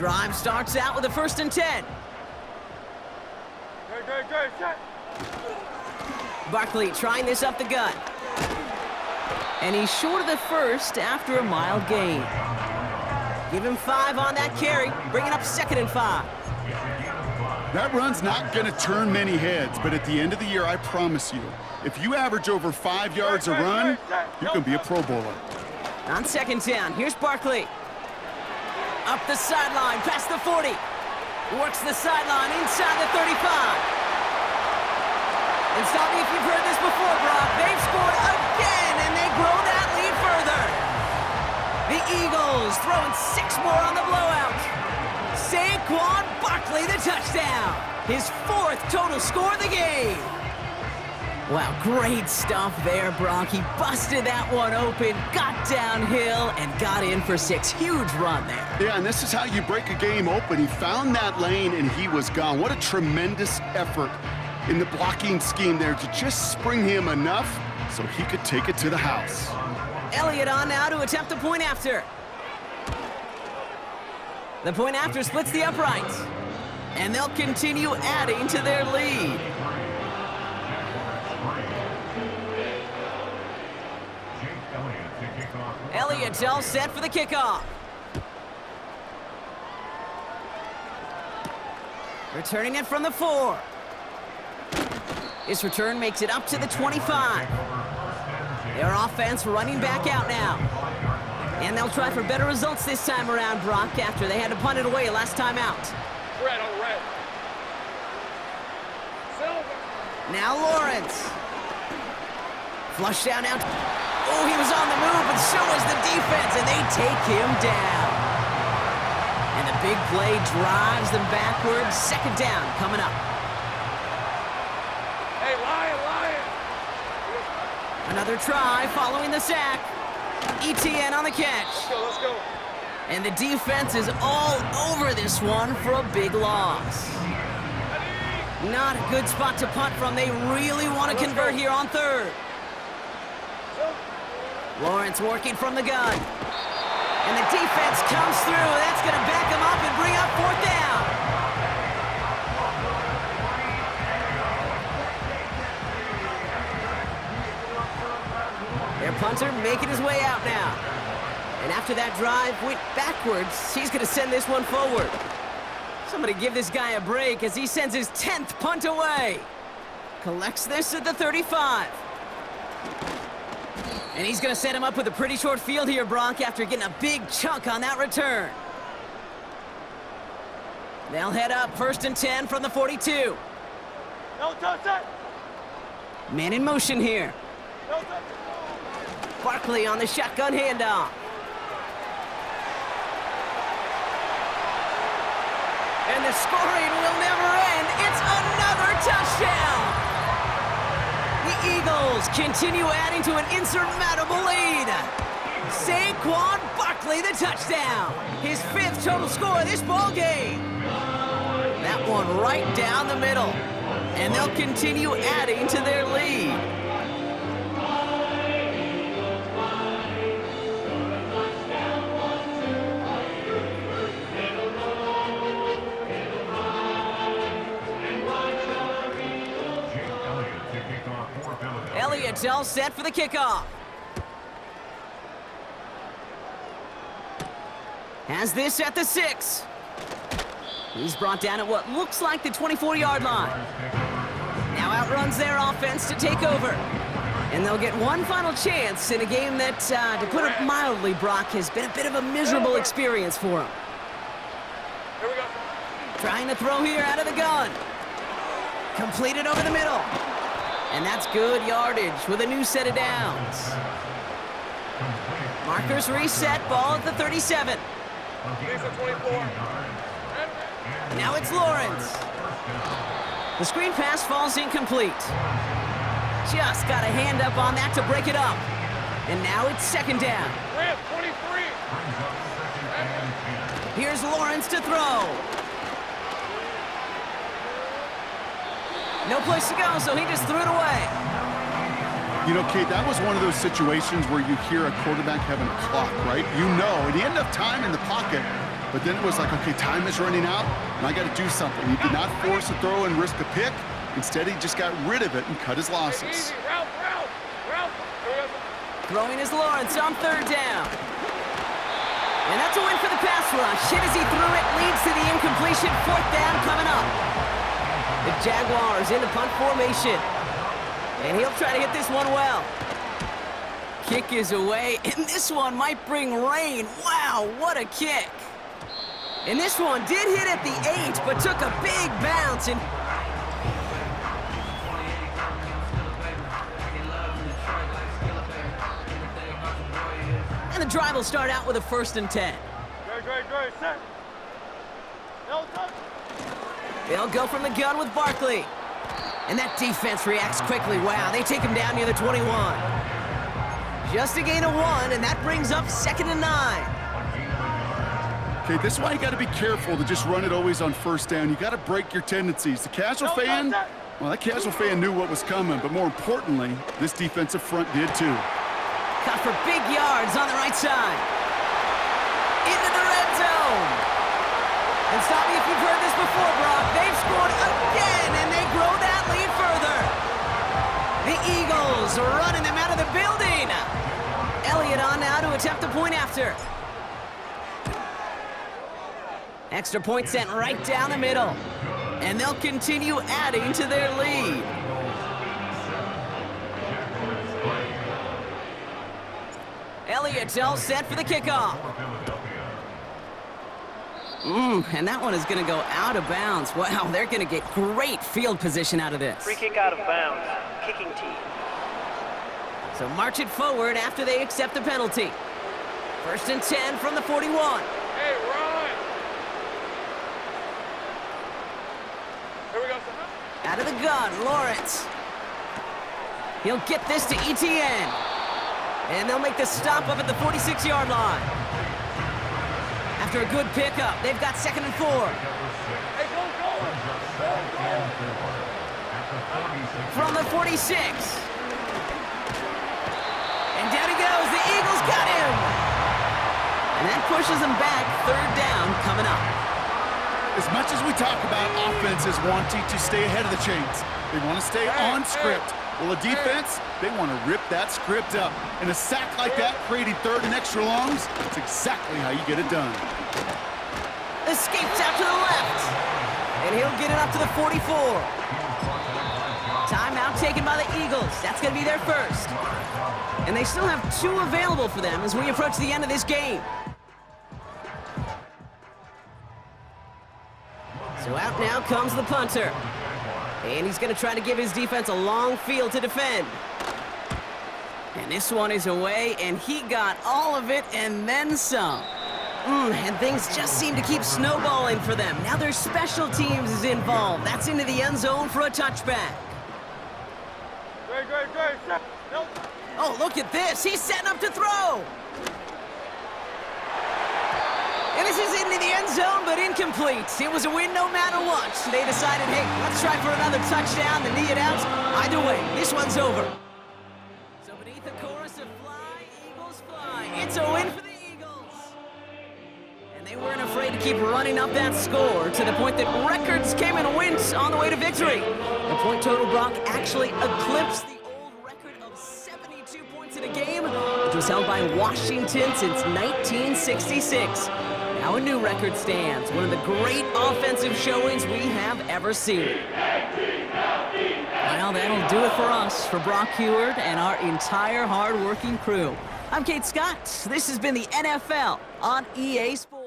Drive starts out with a 1st and 10. Barkley trying this up the gut. And he's short of the first after a mild gain. Give him 5 on that carry, bringing up 2nd and 5. That run's not going to turn many heads, but at the end of the year, I promise you, if you average over 5 yards a run, you can be a Pro Bowler. On 2nd down, here's Barkley. Up the sideline, past the 40. Works the sideline inside the 35. And stop me if you've heard this before, Brock. They've scored again, and they grow that lead further. The Eagles throwing 6 more on the blowout. Saquon Barkley, the touchdown. His 4th total score of the game. Wow, great stuff there, Brock. He busted that one open, got downhill, and got in for 6. Huge run there. Yeah, and this is how you break a game open. He found that lane, and he was gone. What a tremendous effort in the blocking scheme there to just spring him enough so he could take it to the house. Elliott on now to attempt the point after. The point after splits the uprights. And they'll continue adding to their lead. Elliott's all set for the kickoff. Returning it from the 4. This return makes it up to the 25. Their offense running back out now. And they'll try for better results this time around, Brock, after they had to punt it away last time out. Red on red. Silver. Now Lawrence. Flush down out. Oh, he was on the move, but so was the defense, and they take him down. And the big play drives them backwards. 2nd down coming up. Hey, Lion. Another try following the sack. ETN on the catch. Let's go. And the defense is all over this one for a big loss. Not a good spot to punt from. They really want to convert here on 3rd. Lawrence working from the gun. And the defense comes through. That's going to back them up and bring up 4th down. Their punter making his way out now. And after that drive went backwards, he's going to send this one forward. Somebody give this guy a break as he sends his 10th punt away. Collects this at the 35. And he's going to set him up with a pretty short field here, Brock, after getting a big chunk on that return. They'll head up 1st and 10 from the 42. No touch it. Man in motion here. No touch it. Barkley on the shotgun handoff. And the scoring will never end. It's another touchdown. The Eagles continue adding to an insurmountable lead. Saquon Barkley, the touchdown. His 5th total score of this ball game. That one right down the middle. And they'll continue adding to their lead. Elliott's all set for the kickoff. Has this at the 6. He's brought down at what looks like the 24-yard line. Now outruns their offense to take over. And they'll get one final chance in a game that, to put it mildly, Brock, has been a bit of a miserable experience for him. Here we go. Trying to throw here out of the gun. Completed over the middle. And that's good yardage with a new set of downs. Markers reset, ball at the 37. These are 24. Now it's Lawrence. The screen pass falls incomplete. Just got a hand up on that to break it up. And now it's 2nd down. Red, 23. Here's Lawrence to throw. No place to go, so he just threw it away. You know, Kate, that was one of those situations where you hear a quarterback having a clock, right? You know, at the end of time in the pocket, but then it was like, okay, time is running out, and I got to do something. He did not force a throw and risk a pick. Instead, he just got rid of it and cut his losses. Easy, route. Here we go. Throwing is Lawrence on 3rd down. And that's a win for the pass rush. Hit as he threw it, leads to the incompletion. 4th down coming up. The Jaguars in the punt formation. And he'll try to hit this one well. Kick is away, and this one might bring rain. Wow, what a kick. And this one did hit at the 8, but took a big bounce. And the drive will start out with a 1st and 10. Great. Set. No touch. They'll go from the gun with Barkley. And that defense reacts quickly. Wow, they take him down near the 21. Just a gain of 1, and that brings up 2nd and 9. Okay, this is why you got to be careful to just run it always on 1st down. You got to break your tendencies. The casual fan, well, that casual fan knew what was coming, but more importantly, this defensive front did too. Cut for big yards on the right side. Into the red zone. And stop me if you've heard this before, Brock. They've scored again, and they grow that lead further. The Eagles are running them out of the building. Elliott on now to attempt the point after. Extra point sent right down the middle. And they'll continue adding to their lead. Elliott's all set for the kickoff. And that one is going to go out of bounds. Wow, they're going to get great field position out of this. Free kick out of bounds. Kicking team. So march it forward after they accept the penalty. 1st and 10 from the 41. Hey, run. Here we go. Out of the gun, Lawrence. He'll get this to ETN. And they'll make the stop up at the 46-yard line. After a good pickup, they've got 2nd and 4. Hey, go. From the 46. And down he goes. The Eagles got him. And that pushes them back. 3rd down coming up. As much as we talk about offenses wanting to stay ahead of the chains, they want to stay on script. Well, a defense, they want to rip that script up. And a sack like that, creating 3rd and extra longs, that's exactly how you get it done. Escapes out to the left. And he'll get it up to the 44. Timeout taken by the Eagles. That's going to be their 1st. And they still have 2 available for them as we approach the end of this game. So out now comes the punter. And he's going to try to give his defense a long field to defend. And this one is away, and he got all of it and then some. And things just seem to keep snowballing for them. Now their special teams is involved. That's into the end zone for a touchback. Great. Set. No. Oh, look at this. He's setting up to throw. And this is into the end zone, but incomplete. It was a win no matter what. They decided, hey, let's try for another touchdown, the knee it out. Either way, this one's over. So beneath the chorus of Fly, Eagles Fly, it's a win for the Eagles. And they weren't afraid to keep running up that score to the point that records came and went on the way to victory. The point total, Brock, actually eclipsed the old record of 72 points in a game, which was held by Washington since 1966. Now a new record stands, one of the great offensive showings we have ever seen. Well, that'll do it for us, for Brock Heward and our entire hard-working crew. I'm Kate Scott. This has been the NFL on EA Sports.